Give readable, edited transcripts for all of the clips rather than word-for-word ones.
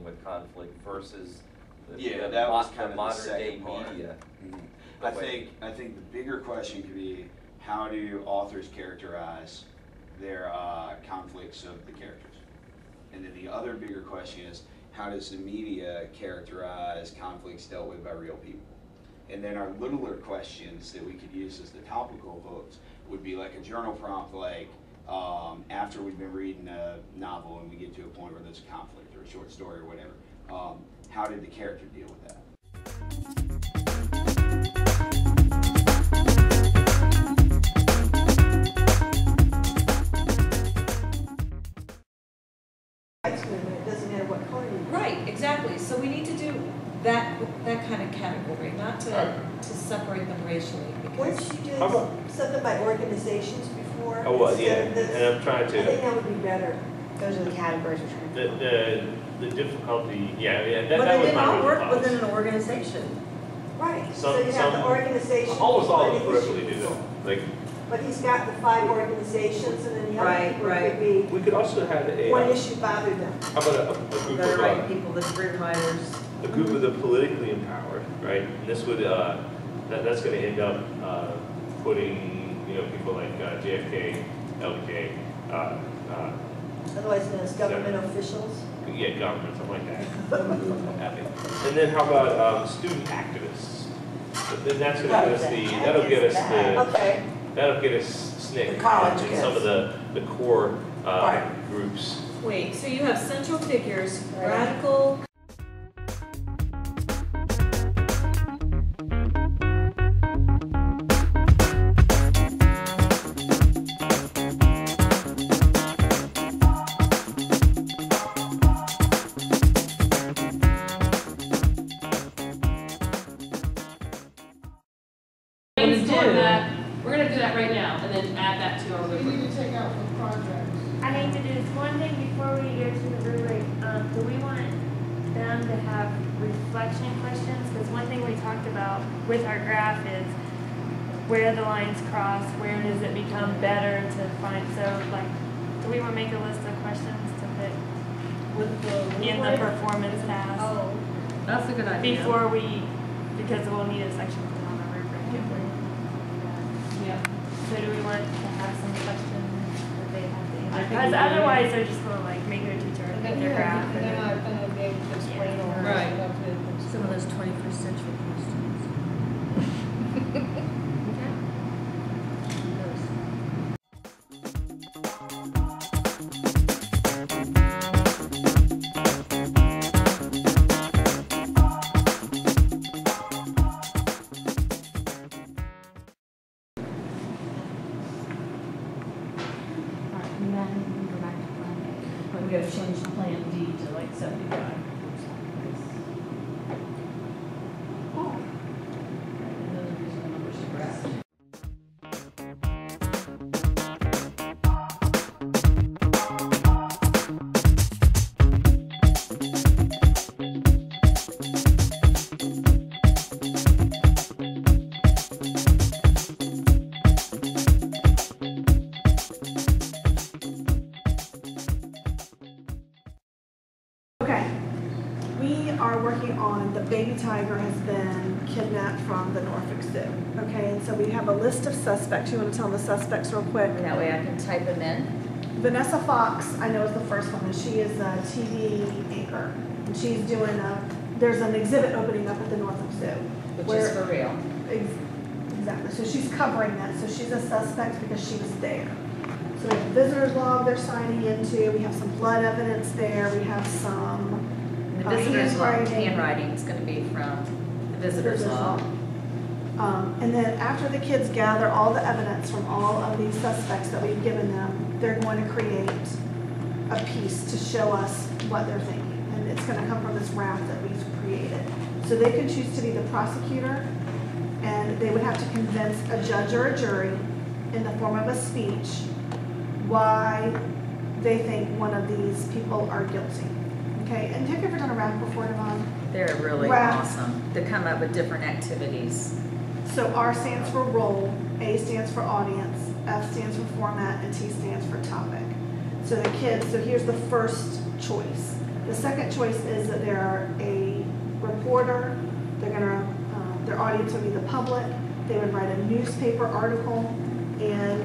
dealing with conflict versus that was kind of modern the second day part. media. I think the bigger question could be, how do authors characterize their conflicts of the characters? And then the other bigger question is, how does the media characterize conflicts dealt with by real people? And then our littler questions that we could use as the topical hooks would be like a journal prompt, like after we've been reading a novel and we get to a point where there's a conflict or a short story or whatever, how did the character deal with that? It doesn't matter what color you use. Right, exactly. So we need to do that kind of category, not to separate them racially. Weren't you doing something by organizations before? Oh, well, yeah, and I'm trying to. I think that would be better. Those are the categories we're trying to The difficulty, that but was they did my all work thoughts. within an organization. Right. So you have the organization. Almost all of them peripherally do that. Like, but he's got the 5 organizations, and then the other Right, people right. could be we could also have one issue bothered them. how about a group The of right people, the career writers. a group of the politically empowered, right? And this would that's going to end up putting people like JFK, LBJ, Otherwise known as government officials. yeah, government, something like that. And then how about student activists? Then that's going to get us that'll get us SNCC and some of the core groups. Wait, so you have central figures, radical. We're going to do that right now and then add that to our rubric. We need to take out the project. I hate to do this one thing before we go to the rubric. Do we want them to have reflection questions? Because one thing we talked about with our graph is where the lines cross, where does it become better to find. So, like, do we want to make a list of questions to put in the performance task? Oh, that's a good idea. Because we'll need a section for on our rubric. Yeah. So do we want to have some questions that they have to answer? Because otherwise they're just going to like make their teacher pick their graph. And then I'm going to be able to explain or Right. Some of those 21st century questions. We gotta change Plan D to like 75. Oh. And those are the numbers to graph. On the baby tiger has been kidnapped from the Norfolk Zoo. Okay, and so we have a list of suspects. You want to tell them the suspects real quick? That way I can type them in. Vanessa Fox, I know is the first one, and she is a TV anchor. And she's doing there's an exhibit opening up at the Norfolk Zoo. Which is for real. Exactly. So she's covering that. So she's a suspect because she was there. So we have a visitor's log they're signing into. We have some blood evidence there. We have some The visitor's log handwriting is going to be from the visitor's log. And then after the kids gather all the evidence from all of these suspects that we've given them, they're going to create a piece to show us what they're thinking. And it's going to come from this raft that we've created. So they could choose to be the prosecutor, and they would have to convince a judge or a jury in the form of a speech why they think one of these people are guilty. Okay, and have you ever done a raft before, Devon? They're really awesome. They come up with different activities. So R stands for role, A stands for audience, F stands for format, and T stands for topic. So the kids, so here's the first choice. The second choice is that they're a reporter. Their audience would be the public. They would write a newspaper article, and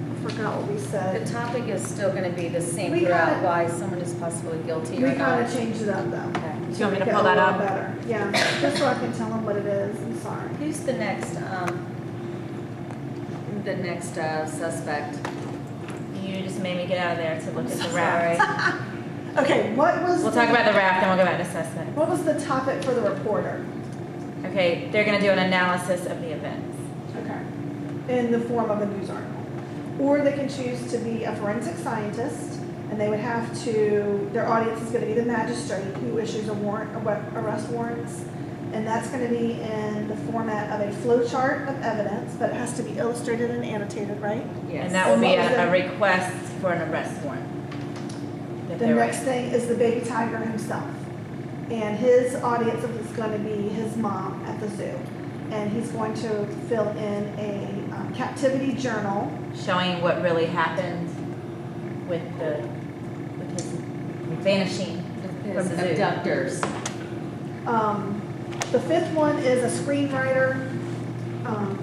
I forgot what we The said. topic is still gonna be the same We throughout, kinda- why someone is possibly guilty or We not. kind of changed it up though. Okay. Do you want me to make it pull a that little up? better. Yeah, just so I can tell them what it is. I'm sorry. Who's the next suspect? You just made me get out of there to look at the Sorry. raft. Okay, what was? We'll talk about the raft and we'll go back to assessment. What was the topic for the reporter? Okay, they're gonna do an analysis of the events. Okay. In the form of a news article. Or they can choose to be a forensic scientist, and they would have to, their audience is going to be the magistrate who issues a warrant, arrest warrants, and that's going to be in the format of a flow chart of evidence, but it has to be illustrated and annotated, right? Yes. And that will be And what was a request for an arrest warrant. that The they're next writing. thing is the baby tiger himself. And his audience is going to be his mom at the zoo. And he's going to fill in a captivity journal. Showing what really happened with his vanishing His from the zoo. abductors. The fifth one is a screenwriter.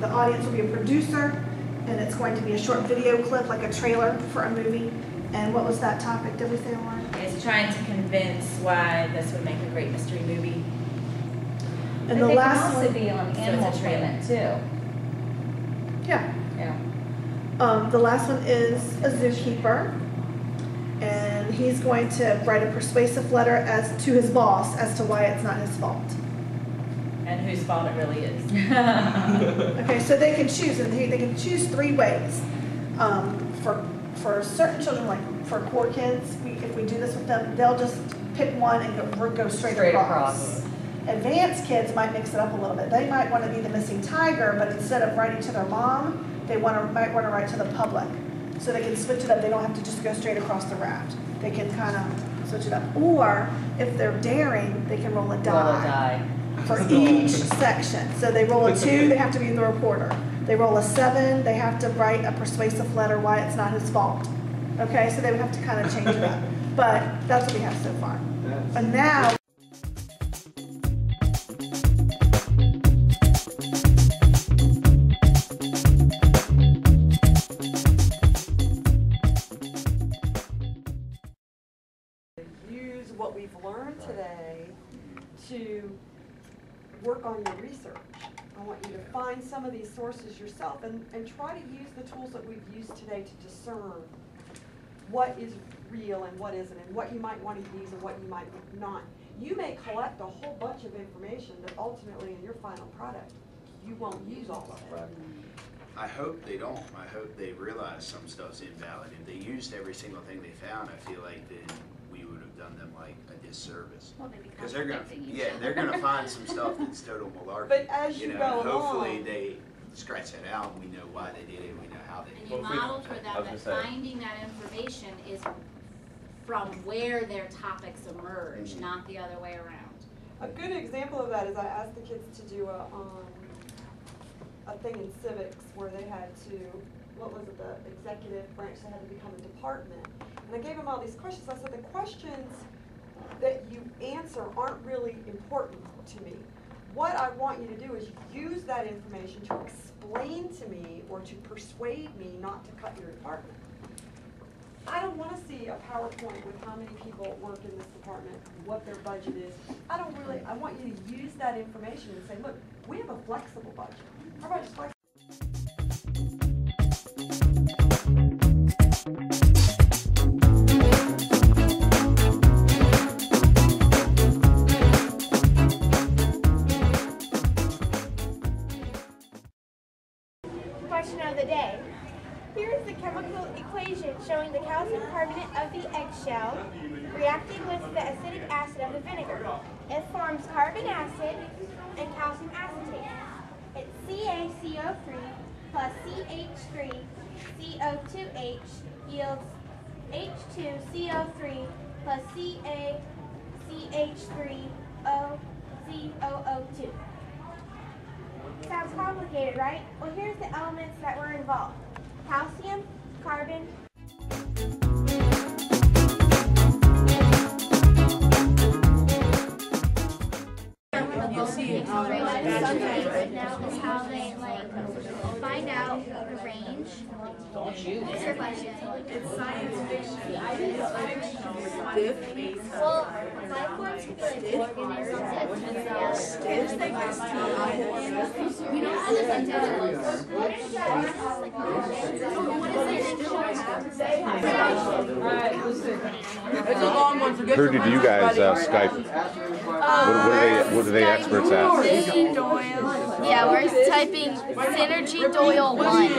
The audience will be a producer, and it's going to be a short video clip, like a trailer for a movie. And what was that topic? Did we say one? It's trying to convince why this would make a great mystery movie. And But the they last can also one, be on So Animal it's a trailer. Planet too. yeah. Yeah. The last one is a zookeeper, and he's going to write a persuasive letter to his boss as to why it's not his fault. And whose fault it really is. Okay, so they can choose, and they can choose 3 ways. For certain children, like for core kids, if we do this with them, they'll just pick one and go straight across. Advanced kids might mix it up a little bit. They might want to be the missing tiger, but instead of writing to their mom, they might want to write to the public. So they can switch it up. They don't have to just go straight across the raft. They can kind of switch it up. Or if they're daring, they can roll a die. For each section. So they roll a 2, they have to be the reporter. They roll a 7, they have to write a persuasive letter why it's not his fault. Okay, so they would have to kind of change it up. But that's what we have so far. And now, use what we've learned today to work on your research. I want you to find some of these sources yourself and try to use the tools that we've used today to discern what is real and what isn't, and what you might want to use and what you might not. You may collect a whole bunch of information that ultimately in your final product, you won't use all of it. I hope they don't. I hope they realize some stuff's invalid. If they used every single thing they found, I feel like then we would have done them like a disservice. Well, they become Because they're gonna, addicting each yeah, other. they're gonna find some stuff that's total malarkey. But as you go and hopefully along- they scratch that out, and we know why they did it, we know how they And did you it. Well, if we- model for I them, was but gonna say. finding that information is from where their topics emerge, Mhm. not the other way around. A good example of that is I asked the kids to do a thing in civics where they had to, what was it, the executive branch, they had to become a department. And I gave them all these questions. I said, the questions that you answer aren't really important to me. What I want you to do is use that information to explain to me or to persuade me not to cut your department. I don't want to see a PowerPoint with how many people work in this department, what their budget is. I want you to use that information and say, look, we have a flexible budget. Our budget's flexible. Question of the day. Here is the chemical equation showing the calcium carbonate of the eggshell reacting with the acidic acid of the vinegar. It forms carbon acid and calcium acetate. It's CaCO3 plus CH3CO2H yields H2CO3 plus CaCH3OCOO2. Sounds complicated, right? Well, here's the elements that were involved. Calcium, carbon, find out the range. What's your question? It's science fiction. Well, life forms could be like organisms. We don't understand It's a long one. Forget Who did you guys Skype? What are they experts at? Yeah, we're typing Synergy Doyle 1.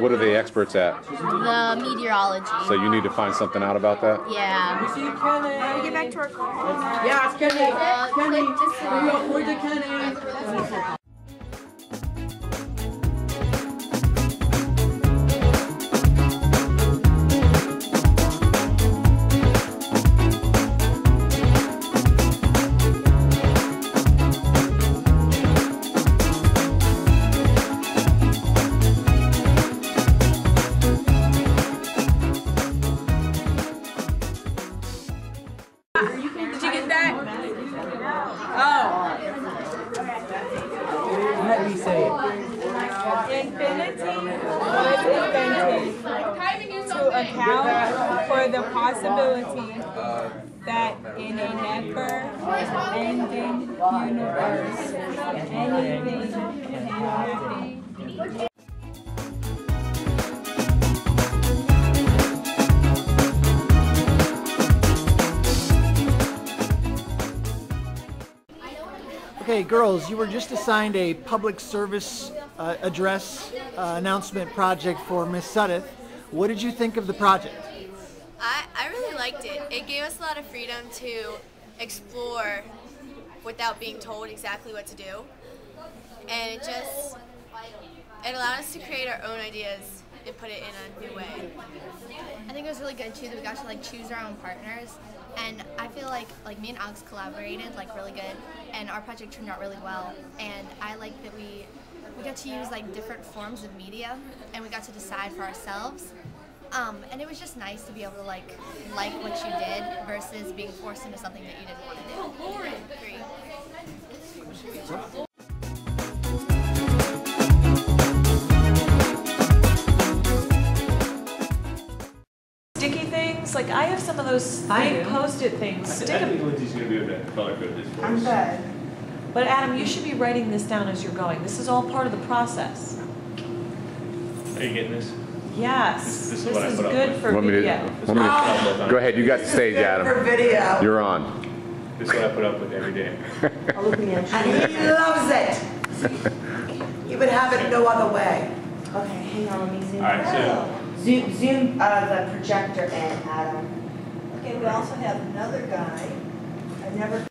What are they experts at? The meteorology. So you need to find something out about that? Yeah. How do we get back to our call? Yeah, it's Kenny. Where's the Kenny? Did you get that? Oh. Let me say it. Infinity was invented to account for the possibility that in a never-ending universe, anything can happen. Okay, girls, you were just assigned a public service address announcement project for Miss Suddeth. What did you think of the project? I really liked it. It gave us a lot of freedom to explore without being told exactly what to do. And it allowed us to create our own ideas and put it in a new way. I think it was really good too that we got to like choose our own partners, and I feel like me and Alex collaborated like really good, and our project turned out really well. And I like that we got to use like different forms of media, and we got to decide for ourselves. And it was just nice to be able to like what you did versus being forced into something that you didn't want to do. Agree. Sticky things, like I have some of those big Post-it things. Stick I think them. Lindsay's going to be able to color code this for us. I'm good. But Adam, you should be writing this down as you're going. This is all part of the process. Are you getting this? Yes. This is what I put up good with. for video. Go ahead, you got the stage, Adam. For video. You're on. This is what I put up with every day. And he loves it. He would have it no other way. Okay, hang on, let me zoom. All right, so Zoom the projector in, Adam. Okay, we also have another guy. I've never